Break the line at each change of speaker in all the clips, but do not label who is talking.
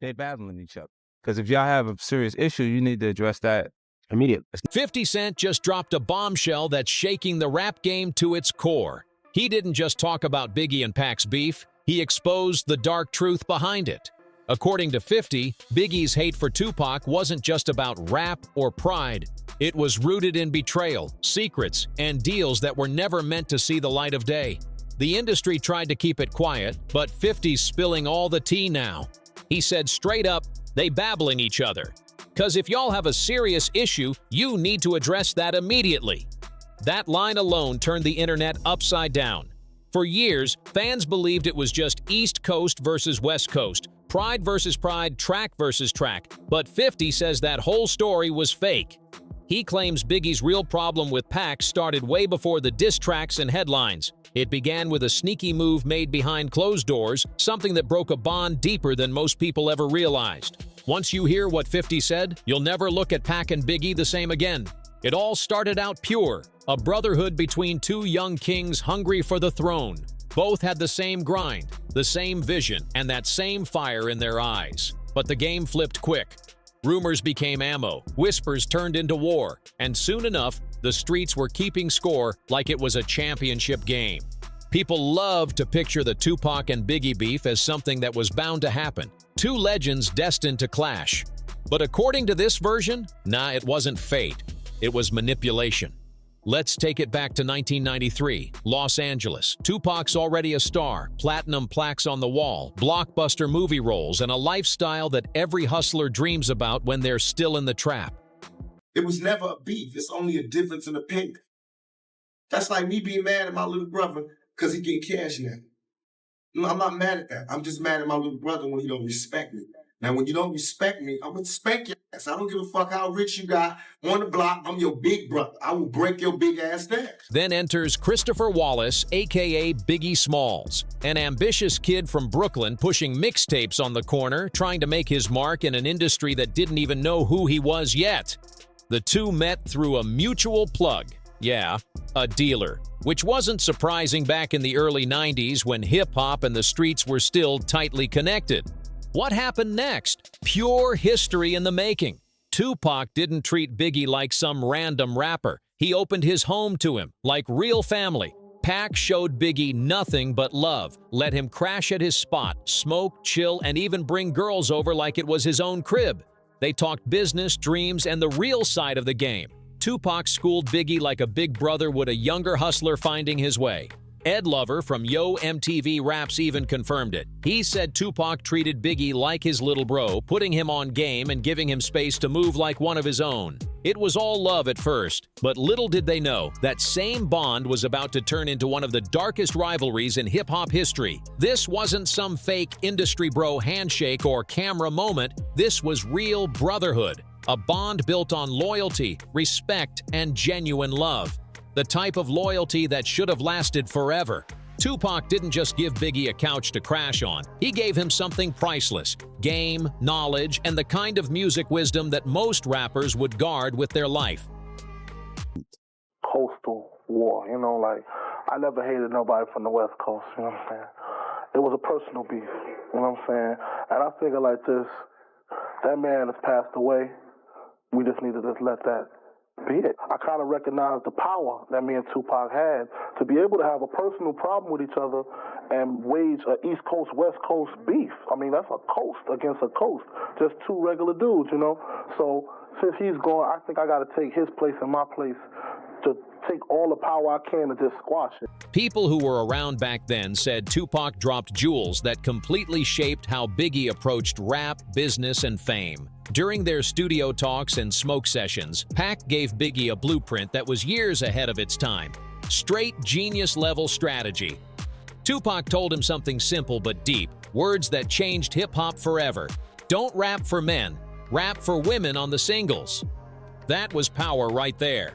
they battling each other. Because if y'all have a serious issue, you need to address that immediately.
50 Cent just dropped a bombshell that's shaking the rap game to its core. He didn't just talk about Biggie and Pac's beef, he exposed the dark truth behind it. According to 50, Biggie's hate for Tupac wasn't just about rap or pride. It was rooted in betrayal, secrets, and deals that were never meant to see the light of day. The industry tried to keep it quiet, but 50's spilling all the tea now. He said straight up, they babbling each other. "'Cause if y'all have a serious issue, you need to address that immediately." That line alone turned the internet upside down. For years, fans believed it was just East Coast versus West Coast, pride versus pride, track versus track, but 50 says that whole story was fake. He claims Biggie's real problem with Pac started way before the diss tracks and headlines. It began with a sneaky move made behind closed doors, something that broke a bond deeper than most people ever realized. Once you hear what 50 said, you'll never look at Pac and Biggie the same again. It all started out pure, a brotherhood between two young kings hungry for the throne. Both had the same grind, the same vision, and that same fire in their eyes. But the game flipped quick. Rumors became ammo, whispers turned into war, and soon enough, the streets were keeping score like it was a championship game. People love to picture the Tupac and Biggie beef as something that was bound to happen, two legends destined to clash. But according to this version, it wasn't fate. It was manipulation. Let's take it back to 1993, Los Angeles. Tupac's already a star, platinum plaques on the wall, blockbuster movie roles, and a lifestyle that every hustler dreams about when they're still in the trap.
It was never a beef. It's only a difference in opinion. That's like me being mad at my little brother because he getting cash now. No, I'm not mad at that. I'm just mad at my little brother when he don't respect me. Now, when you don't respect me, I'm going to spank your ass. I don't give a fuck how rich you got on the block. I'm your big brother. I will break your big ass down.
Then enters Christopher Wallace, a.k.a. Biggie Smalls, an ambitious kid from Brooklyn pushing mixtapes on the corner, trying to make his mark in an industry that didn't even know who he was yet. The two met through a mutual plug. Yeah, a dealer. Which wasn't surprising back in the early 90s when hip-hop and the streets were still tightly connected. What happened next? Pure history in the making. Tupac didn't treat Biggie like some random rapper. He opened his home to him, like real family. Pac showed Biggie nothing but love, let him crash at his spot, smoke, chill, and even bring girls over like it was his own crib. They talked business, dreams, and the real side of the game. Tupac schooled Biggie like a big brother would a younger hustler finding his way. Ed Lover from Yo MTV Raps even confirmed it. He said Tupac treated Biggie like his little bro, putting him on game and giving him space to move like one of his own. It was all love at first, but little did they know that same bond was about to turn into one of the darkest rivalries in hip-hop history. This wasn't some fake industry bro handshake or camera moment. This was real brotherhood, a bond built on loyalty, respect, and genuine love. The type of loyalty that should have lasted forever. Tupac didn't just give Biggie a couch to crash on. He gave him something priceless: game, knowledge, and the kind of music wisdom that most rappers would guard with their life.
Coastal war, like, I never hated nobody from the West Coast, you know what I'm saying? It was a personal beef, you know what I'm saying? And I figure like this, that man has passed away. We just need to just let that be it. I kind of recognize the power that me and Tupac had to be able to have a personal problem with each other and wage an East Coast, West Coast beef. I mean, that's a coast against a coast. Just two regular dudes, So since he's gone, I think I got to take his place and my place to take all the power I can to just squash it.
People who were around back then said Tupac dropped jewels that completely shaped how Biggie approached rap, business, and fame. During their studio talks and smoke sessions, Pac gave Biggie a blueprint that was years ahead of its time. Straight genius-level strategy. Tupac told him something simple but deep, words that changed hip-hop forever. Don't rap for men, rap for women on the singles. That was power right there.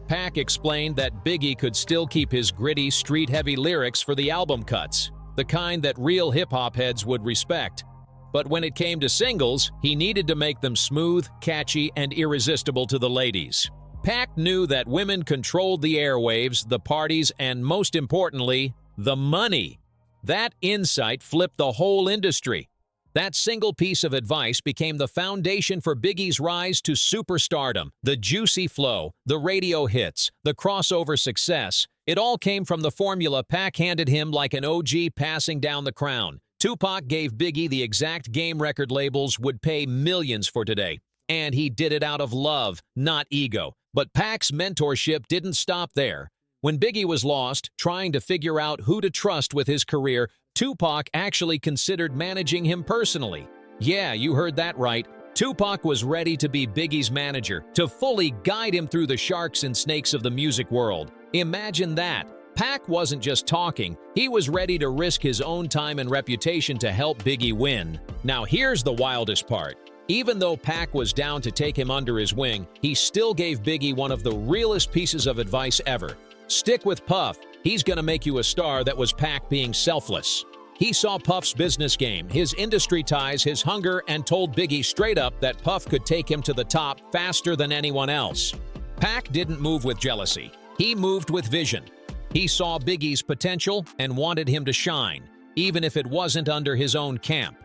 Pac explained that Biggie could still keep his gritty, street-heavy lyrics for the album cuts, the kind that real hip-hop heads would respect. But when it came to singles, he needed to make them smooth, catchy, and irresistible to the ladies. Pac knew that women controlled the airwaves, the parties, and most importantly, the money. That insight flipped the whole industry. That single piece of advice became the foundation for Biggie's rise to superstardom. The juicy flow, the radio hits, the crossover success, it all came from the formula Pac handed him like an OG passing down the crown. Tupac gave Biggie the exact game record labels would pay millions for today. And he did it out of love, not ego. But Pac's mentorship didn't stop there. When Biggie was lost, trying to figure out who to trust with his career, Tupac actually considered managing him personally. Yeah, you heard that right. Tupac was ready to be Biggie's manager, to fully guide him through the sharks and snakes of the music world. Imagine that. Pac wasn't just talking, he was ready to risk his own time and reputation to help Biggie win. Now here's the wildest part. Even though Pac was down to take him under his wing, he still gave Biggie one of the realest pieces of advice ever. Stick with Puff. He's gonna make you a star. That was Pac being selfless. He saw Puff's business game, his industry ties, his hunger, and told Biggie straight up that Puff could take him to the top faster than anyone else. Pac didn't move with jealousy. He moved with vision. He saw Biggie's potential and wanted him to shine, even if it wasn't under his own camp.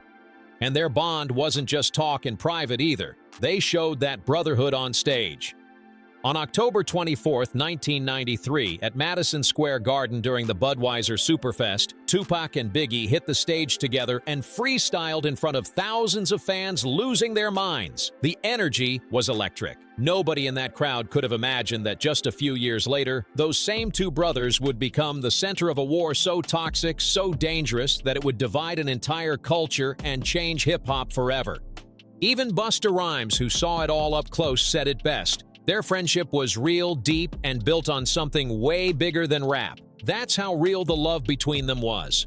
And their bond wasn't just talk in private either. They showed that brotherhood on stage. On October 24, 1993, at Madison Square Garden during the Budweiser Superfest, Tupac and Biggie hit the stage together and freestyled in front of thousands of fans losing their minds. The energy was electric. Nobody in that crowd could have imagined that just a few years later, those same two brothers would become the center of a war so toxic, so dangerous, that it would divide an entire culture and change hip-hop forever. Even Busta Rhymes, who saw it all up close, said it best. Their friendship was real, deep, and built on something way bigger than rap. That's how real the love between them was.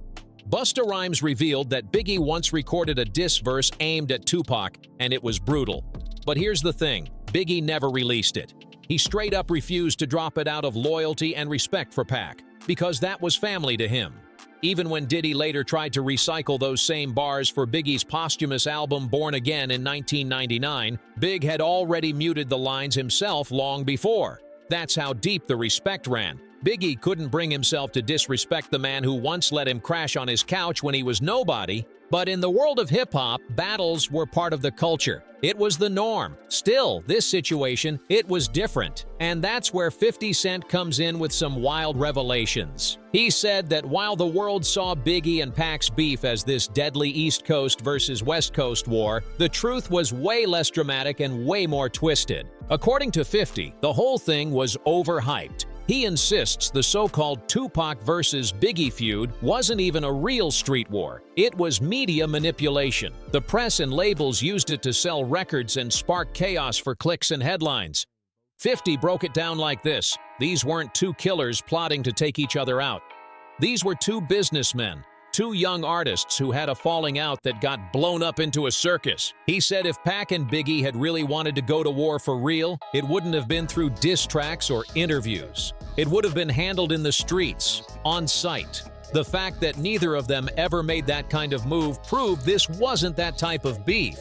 Busta Rhymes revealed that Biggie once recorded a diss verse aimed at Tupac, and it was brutal. But here's the thing, Biggie never released it. He straight up refused to drop it out of loyalty and respect for Pac, because that was family to him. Even when Diddy later tried to recycle those same bars for Biggie's posthumous album Born Again in 1999, Big had already muted the lines himself long before. That's how deep the respect ran. Biggie couldn't bring himself to disrespect the man who once let him crash on his couch when he was nobody. But in the world of hip-hop, battles were part of the culture. It was the norm. Still, this situation, it was different. And that's where 50 Cent comes in with some wild revelations. He said that while the world saw Biggie and Pac's beef as this deadly East Coast versus West Coast war, the truth was way less dramatic and way more twisted. According to 50, the whole thing was overhyped. He insists the so-called Tupac versus Biggie feud wasn't even a real street war. It was media manipulation. The press and labels used it to sell records and spark chaos for clicks and headlines. 50 broke it down like this. These weren't two killers plotting to take each other out. These were two businessmen, two young artists who had a falling out that got blown up into a circus. He said if Pac and Biggie had really wanted to go to war for real, it wouldn't have been through diss tracks or interviews. It would have been handled in the streets, on site. The fact that neither of them ever made that kind of move proved this wasn't that type of beef.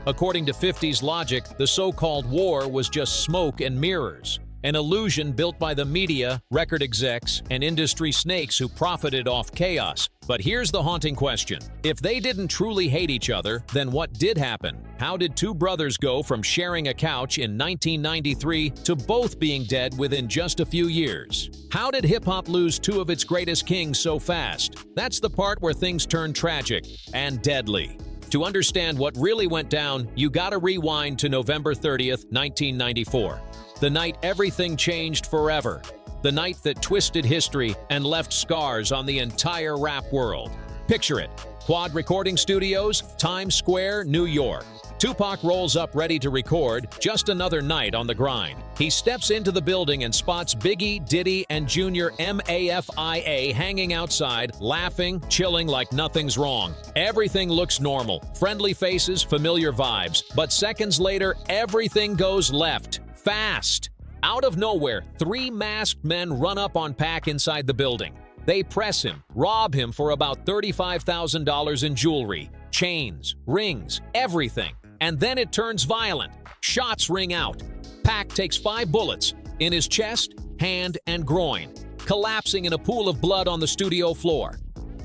According to 50's logic, the so-called war was just smoke and mirrors, an illusion built by the media, record execs, and industry snakes who profited off chaos. But here's the haunting question. If they didn't truly hate each other, then what did happen? How did two brothers go from sharing a couch in 1993 to both being dead within just a few years? How did hip-hop lose two of its greatest kings so fast? That's the part where things turn tragic and deadly. To understand what really went down, you gotta rewind to November 30th, 1994. The night everything changed forever. The night that twisted history and left scars on the entire rap world. Picture it. Quad Recording Studios, Times Square, New York. Tupac rolls up ready to record, just another night on the grind. He steps into the building and spots Biggie, Diddy, and Junior MAFIA hanging outside, laughing, chilling like nothing's wrong. Everything looks normal. Friendly faces, familiar vibes. But seconds later, everything goes left. Fast. Out of nowhere, three masked men run up on Pac inside the building. They press him, rob him for about $35,000 in jewelry, chains, rings, everything. And then it turns violent. Shots ring out. Pac takes 5 bullets in his chest, hand, and groin, collapsing in a pool of blood on the studio floor.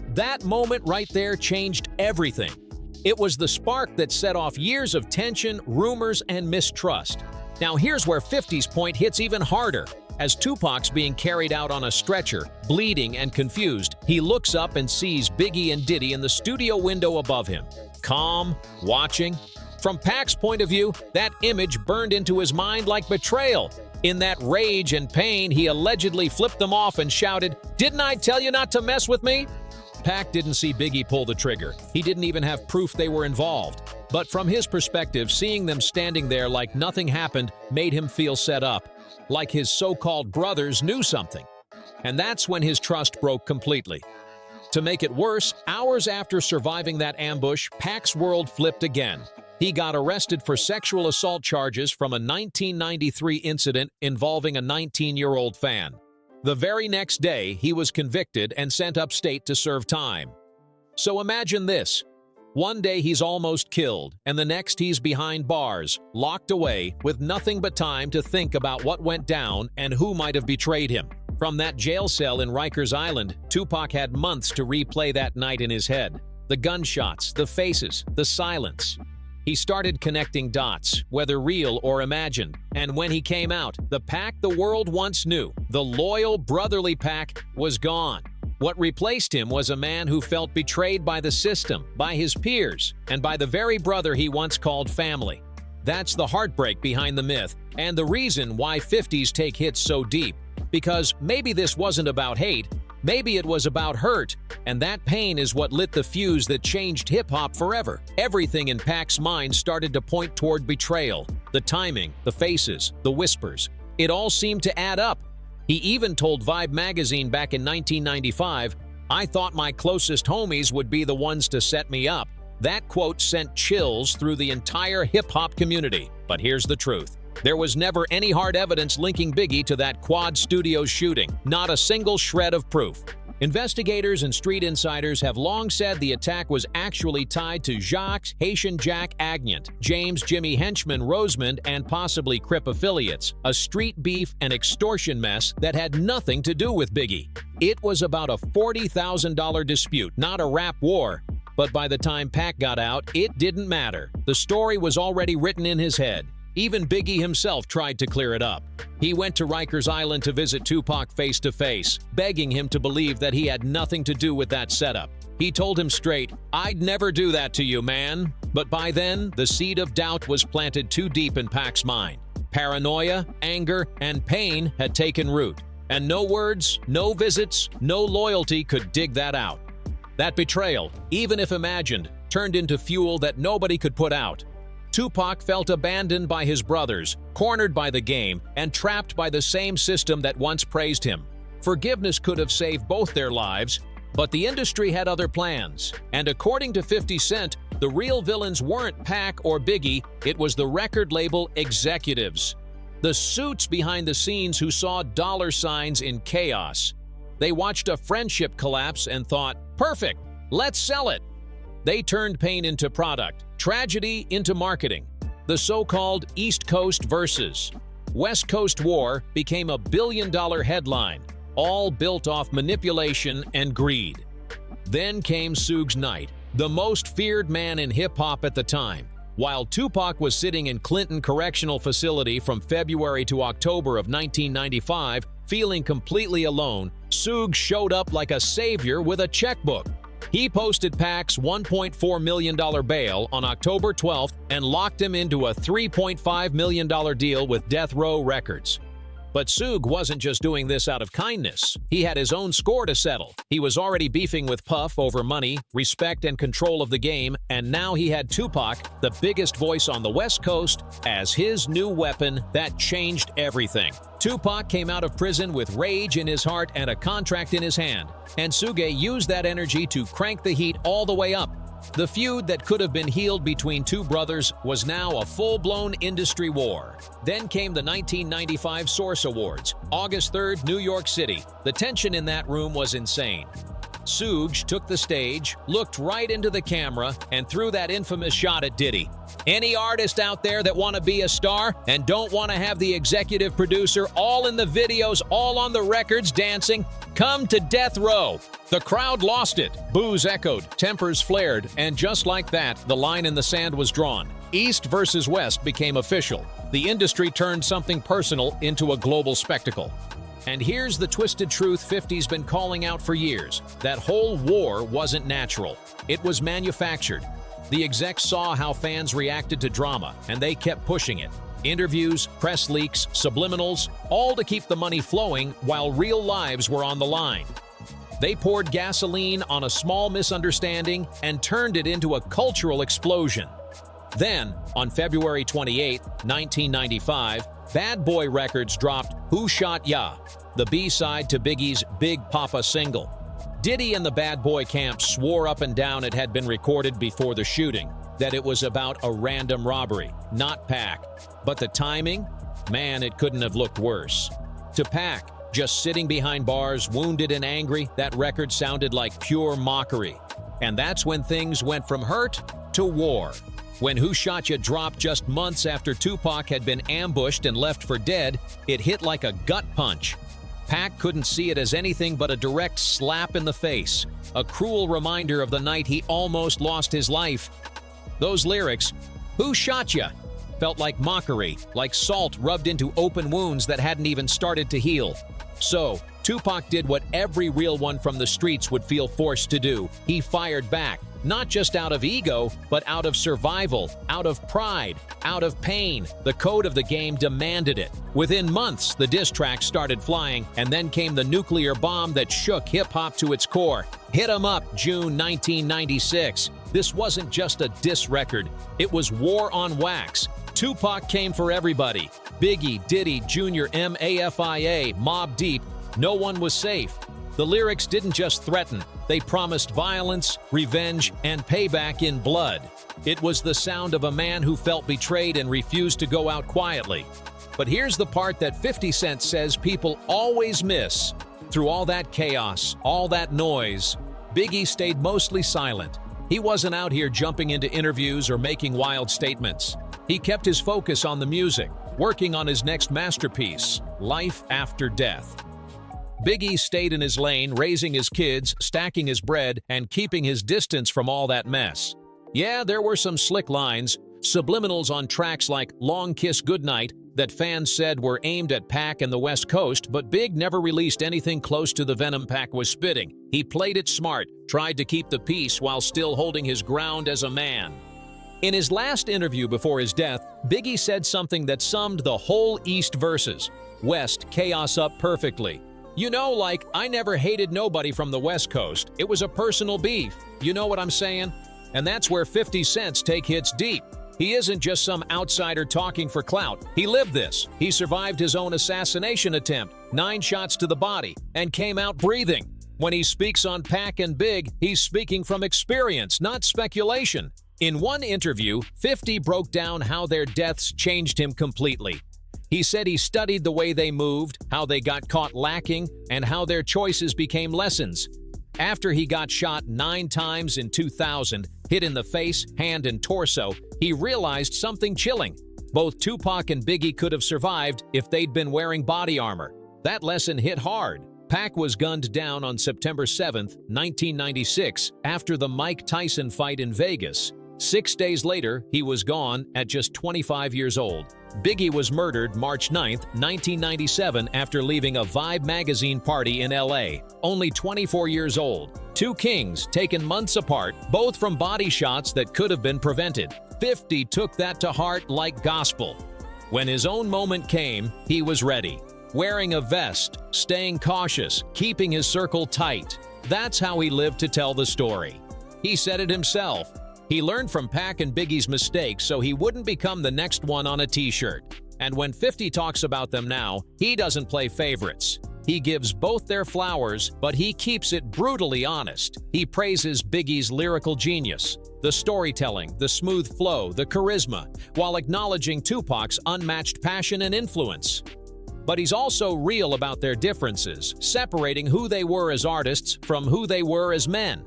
That moment right there changed everything. It was the spark that set off years of tension, rumors, and mistrust. Now here's where 50's point hits even harder. As Tupac's being carried out on a stretcher, bleeding and confused, he looks up and sees Biggie and Diddy in the studio window above him, calm, watching. From Pac's point of view, that image burned into his mind like betrayal. In that rage and pain, he allegedly flipped them off and shouted, "Didn't I tell you not to mess with me?" Pac didn't see Biggie pull the trigger. He didn't even have proof they were involved. But from his perspective, seeing them standing there like nothing happened made him feel set up, like his so-called brothers knew something. And that's when his trust broke completely. To make it worse, hours after surviving that ambush, Pac's world flipped again. He got arrested for sexual assault charges from a 1993 incident involving a 19-year-old fan. The very next day, he was convicted and sent upstate to serve time. So imagine this. One day he's almost killed, and the next he's behind bars, locked away, with nothing but time to think about what went down and who might have betrayed him. From that jail cell in Rikers Island, Tupac had months to replay that night in his head. The gunshots, the faces, the silence. He started connecting dots, whether real or imagined. And when he came out, the Pac the world once knew, the loyal, brotherly Pac, was gone. What replaced him was a man who felt betrayed by the system, by his peers, and by the very brother he once called family. That's the heartbreak behind the myth, and the reason why 50's take hits so deep. Because maybe this wasn't about hate, maybe it was about hurt, and that pain is what lit the fuse that changed hip-hop forever. Everything in Pac's mind started to point toward betrayal. The timing, the faces, the whispers. It all seemed to add up. He even told Vibe magazine back in 1995, "I thought my closest homies would be the ones to set me up." That quote sent chills through the entire hip-hop community. But here's the truth. There was never any hard evidence linking Biggie to that Quad Studios shooting, not a single shred of proof. Investigators and street insiders have long said the attack was actually tied to Jacques, Haitian Jack Agnant, James Jimmy Henchman Rosemond, and possibly Crip affiliates, a street beef and extortion mess that had nothing to do with Biggie. It was about a $40,000 dispute, not a rap war. But by the time Pac got out, it didn't matter. The story was already written in his head. Even Biggie himself tried to clear it up. He went to Rikers Island to visit Tupac face-to-face, begging him to believe that he had nothing to do with that setup. He told him straight, "I'd never do that to you, man." But by then, the seed of doubt was planted too deep in Pac's mind. Paranoia, anger, and pain had taken root. And no words, no visits, no loyalty could dig that out. That betrayal, even if imagined, turned into fuel that nobody could put out. Tupac felt abandoned by his brothers, cornered by the game, and trapped by the same system that once praised him. Forgiveness could have saved both their lives, but the industry had other plans. And according to 50 Cent, the real villains weren't Pac or Biggie, it was the record label executives. The suits behind the scenes who saw dollar signs in chaos. They watched a friendship collapse and thought, "Perfect, let's sell it." They turned pain into product, tragedy into marketing. The so-called East Coast versus West Coast war became a billion-dollar headline, all built off manipulation and greed. Then came Suge's Knight, the most feared man in hip-hop at the time. While Tupac was sitting in Clinton Correctional Facility from February to October of 1995, feeling completely alone, Suge showed up like a savior with a checkbook. He posted Pac's $1.4 million bail on October 12th and locked him into a $3.5 million deal with Death Row Records. But Suge wasn't just doing this out of kindness. He had his own score to settle. He was already beefing with Puff over money, respect, and control of the game, and now he had Tupac, the biggest voice on the West Coast, as his new weapon that changed everything. Tupac came out of prison with rage in his heart and a contract in his hand, and Suge used that energy to crank the heat all the way up. The feud that could have been healed between two brothers was now a full-blown industry war. Then came the 1995 Source Awards, August 3rd, New York City. The tension in that room was insane. Suge took the stage, looked right into the camera, and threw that infamous shot at Diddy. Any artist out there that want to be a star and don't want to have the executive producer all in the videos, all on the records dancing, come to death row. The crowd lost it. Boos echoed, tempers flared, and just like that, the line in the sand was drawn. East versus West became official. The industry turned something personal into a global spectacle. And here's the twisted truth 50's been calling out for years. That whole war wasn't natural. It was manufactured. The execs saw how fans reacted to drama, and they kept pushing it. Interviews, press leaks, subliminals, all to keep the money flowing while real lives were on the line. They poured gasoline on a small misunderstanding and turned it into a cultural explosion. Then, on February 28, 1995, Bad Boy Records dropped Who Shot Ya, the B-side to Biggie's Big Papa single. Diddy and the Bad Boy camp swore up and down it had been recorded before the shooting, that it was about a random robbery, not Pac. But the timing? Man, it couldn't have looked worse. To Pac, just sitting behind bars, wounded and angry, that record sounded like pure mockery. And that's when things went from hurt to war. When Who Shot Ya dropped just months after Tupac had been ambushed and left for dead, it hit like a gut punch. Pac couldn't see it as anything but a direct slap in the face, a cruel reminder of the night he almost lost his life. Those lyrics, "Who shot ya?" felt like mockery, like salt rubbed into open wounds that hadn't even started to heal. So, Tupac did what every real one from the streets would feel forced to do. He fired back, not just out of ego, but out of survival, out of pride, out of pain. The code of the game demanded it. Within months, the diss tracks started flying, and then came the nuclear bomb that shook hip-hop to its core. Hit 'Em Up, June 1996. This wasn't just a diss record. It was war on wax. Tupac came for everybody. Biggie, Diddy, Jr., MAFIA, Mobb Deep. No one was safe. The lyrics didn't just threaten. They promised violence, revenge, and payback in blood. It was the sound of a man who felt betrayed and refused to go out quietly. But here's the part that 50 Cent says people always miss. Through all that chaos, all that noise, Biggie stayed mostly silent. He wasn't out here jumping into interviews or making wild statements. He kept his focus on the music, working on his next masterpiece, Life After Death. Biggie stayed in his lane, raising his kids, stacking his bread, and keeping his distance from all that mess. Yeah, there were some slick lines, subliminals on tracks like Long Kiss Goodnight that fans said were aimed at Pac and the West Coast, but Big never released anything close to the venom Pac was spitting. He played it smart, tried to keep the peace while still holding his ground as a man. In his last interview before his death, Biggie said something that summed the whole East versus West chaos up perfectly. You know, like, I never hated nobody from the West Coast. It was a personal beef. You know what I'm saying? And that's where 50 Cent's take hits deep. He isn't just some outsider talking for clout. He lived this. He survived his own assassination attempt, 9 shots to the body, and came out breathing. When he speaks on Pac and Big, he's speaking from experience, not speculation. In one interview, 50 broke down how their deaths changed him completely. He said he studied the way they moved, how they got caught lacking, and how their choices became lessons. After he got shot 9 times in 2000, hit in the face, hand, and torso, he realized something chilling. Both Tupac and Biggie could have survived if they'd been wearing body armor. That lesson hit hard. Pac was gunned down on September 7, 1996, after the Mike Tyson fight in Vegas. 6 days later, he was gone at just 25 years old. Biggie was murdered March 9, 1997, after leaving a Vibe magazine party in LA, only 24 years old. 2 kings taken months apart, both from body shots that could have been prevented. 50 took that to heart like gospel. When his own moment came, he was ready. Wearing a vest, staying cautious, keeping his circle tight. That's how he lived to tell the story. He said it himself. He learned from Pac and Biggie's mistakes so he wouldn't become the next one on a t-shirt. And when 50 talks about them now, he doesn't play favorites. He gives both their flowers, but he keeps it brutally honest. He praises Biggie's lyrical genius, the storytelling, the smooth flow, the charisma, while acknowledging Tupac's unmatched passion and influence. But he's also real about their differences, separating who they were as artists from who they were as men.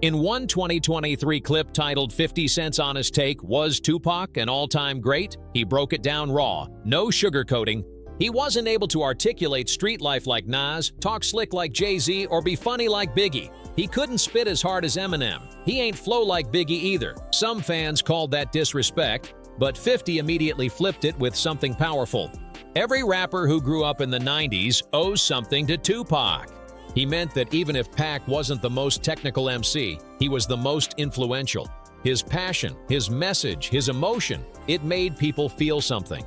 In one 2023 clip titled 50 Cent's Honest Take, Was Tupac an all-time great? He broke it down raw, no sugarcoating. He wasn't able to articulate street life like Nas, talk slick like Jay-Z, or be funny like Biggie. He couldn't spit as hard as Eminem. He ain't flow like Biggie either. Some fans called that disrespect, but 50 immediately flipped it with something powerful. Every rapper who grew up in the 90s owes something to Tupac. He meant that even if Pac wasn't the most technical MC, he was the most influential. His passion, his message, his emotion, it made people feel something.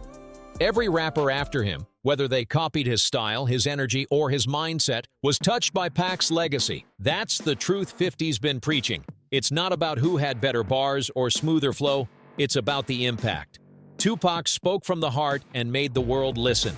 Every rapper after him, whether they copied his style, his energy, or his mindset, was touched by Pac's legacy. That's the truth 50's been preaching. It's not about who had better bars or smoother flow, it's about the impact. Tupac spoke from the heart and made the world listen.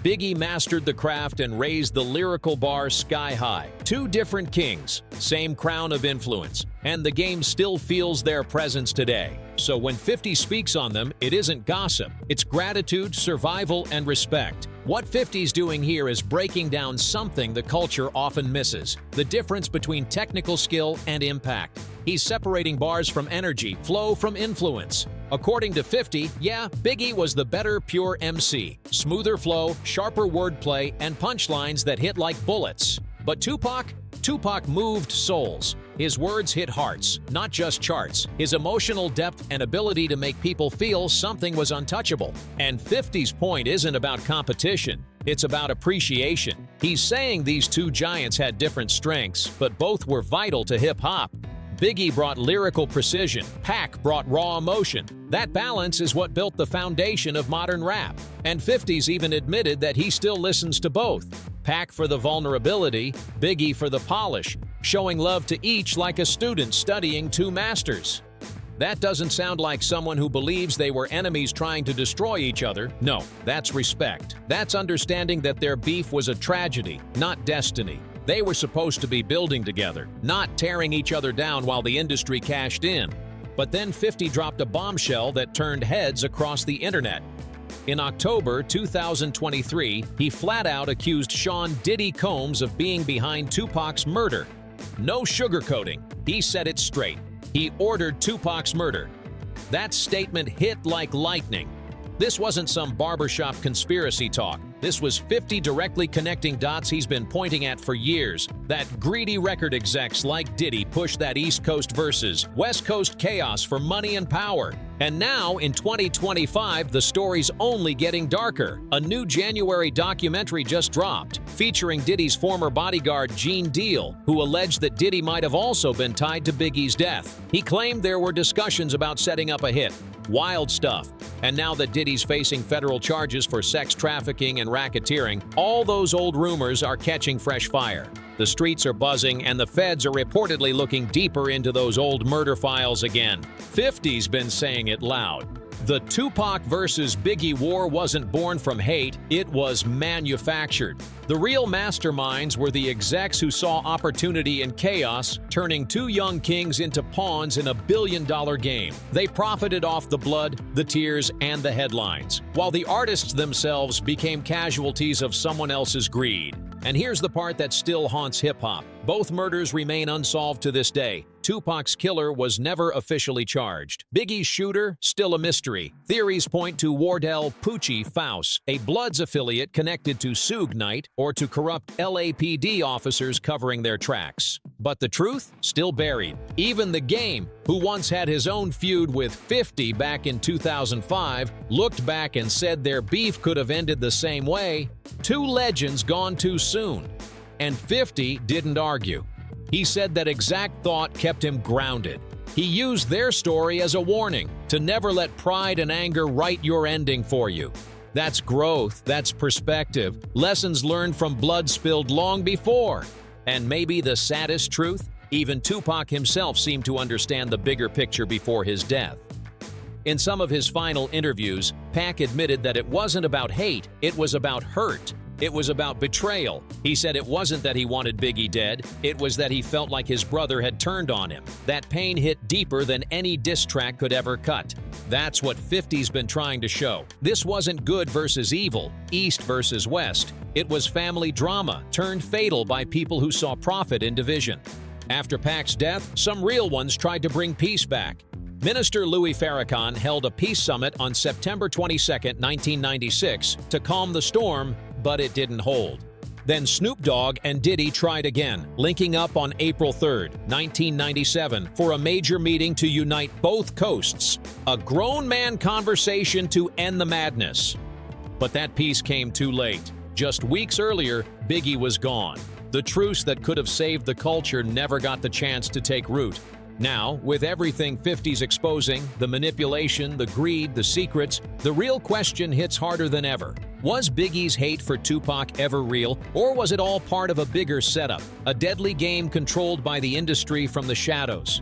Biggie mastered the craft and raised the lyrical bar sky high. Two different kings, same crown of influence, and the game still feels their presence today. So when 50 speaks on them, it isn't gossip, it's gratitude, survival, and respect. What 50's doing here is breaking down something the culture often misses, the difference between technical skill and impact. He's separating bars from energy, flow from influence. According to 50, yeah, Biggie was the better pure MC. Smoother flow, sharper wordplay, and punchlines that hit like bullets. But Tupac moved souls. His words hit hearts, not just charts. His emotional depth and ability to make people feel something was untouchable. And 50's point isn't about competition, it's about appreciation. He's saying these two giants had different strengths, but both were vital to hip-hop. Biggie brought lyrical precision, Pac brought raw emotion. That balance is what built the foundation of modern rap. And 50's even admitted that he still listens to both. Pac for the vulnerability, Biggie for the polish, showing love to each like a student studying two masters. That doesn't sound like someone who believes they were enemies trying to destroy each other. No, that's respect. That's understanding that their beef was a tragedy, not destiny. They were supposed to be building together, not tearing each other down while the industry cashed in. But then 50 dropped a bombshell that turned heads across the internet. In October 2023, he flat out accused Sean "Diddy" Combs of being behind Tupac's murder. No sugarcoating, he said it straight. He ordered Tupac's murder. That statement hit like lightning. This wasn't some barbershop conspiracy talk. This was 50 directly connecting dots he's been pointing at for years. That greedy record execs like Diddy pushed that East Coast versus West Coast chaos for money and power. And now, in 2025, the story's only getting darker. A new January documentary just dropped, featuring Diddy's former bodyguard Gene Deal, who alleged that Diddy might have also been tied to Biggie's death. He claimed there were discussions about setting up a hit. Wild stuff. And now that Diddy's facing federal charges for sex trafficking and racketeering, all those old rumors are catching fresh fire. The streets are buzzing, and the feds are reportedly looking deeper into those old murder files again. 50's been saying it loud. The Tupac versus Biggie war wasn't born from hate, it was manufactured. The real masterminds were the execs who saw opportunity in chaos, turning two young kings into pawns in a billion-dollar game. They profited off the blood, the tears, and the headlines, while the artists themselves became casualties of someone else's greed. And here's the part that still haunts hip-hop. Both murders remain unsolved to this day. Tupac's killer was never officially charged. Biggie's shooter, still a mystery. Theories point to Wardell "Poochie" Faust, a Bloods affiliate connected to Suge Knight or to corrupt LAPD officers covering their tracks. But the truth? Still buried. Even The Game, who once had his own feud with 50 back in 2005, looked back and said their beef could have ended the same way. Two legends gone too soon. And 50 didn't argue. He said that exact thought kept him grounded. He used their story as a warning to never let pride and anger write your ending for you. That's growth, that's perspective, lessons learned from blood spilled long before. And maybe the saddest truth? Even Tupac himself seemed to understand the bigger picture before his death. In some of his final interviews, Pac admitted that it wasn't about hate, it was about hurt. It was about betrayal. He said it wasn't that he wanted Biggie dead, it was that he felt like his brother had turned on him. That pain hit deeper than any diss track could ever cut. That's what 50's been trying to show. This wasn't good versus evil, East versus West. It was family drama turned fatal by people who saw profit in division. After Pac's death, some real ones tried to bring peace back. Minister Louis Farrakhan held a peace summit on September 22, 1996, to calm the storm, but it didn't hold. Then Snoop Dogg and Diddy tried again, linking up on April 3, 1997, for a major meeting to unite both coasts, a grown man conversation to end the madness. But that peace came too late. Just weeks earlier, Biggie was gone. The truce that could have saved the culture never got the chance to take root. Now, with everything 50's exposing, the manipulation, the greed, the secrets, the real question hits harder than ever. Was Biggie's hate for Tupac ever real, or was it all part of a bigger setup, a deadly game controlled by the industry from the shadows?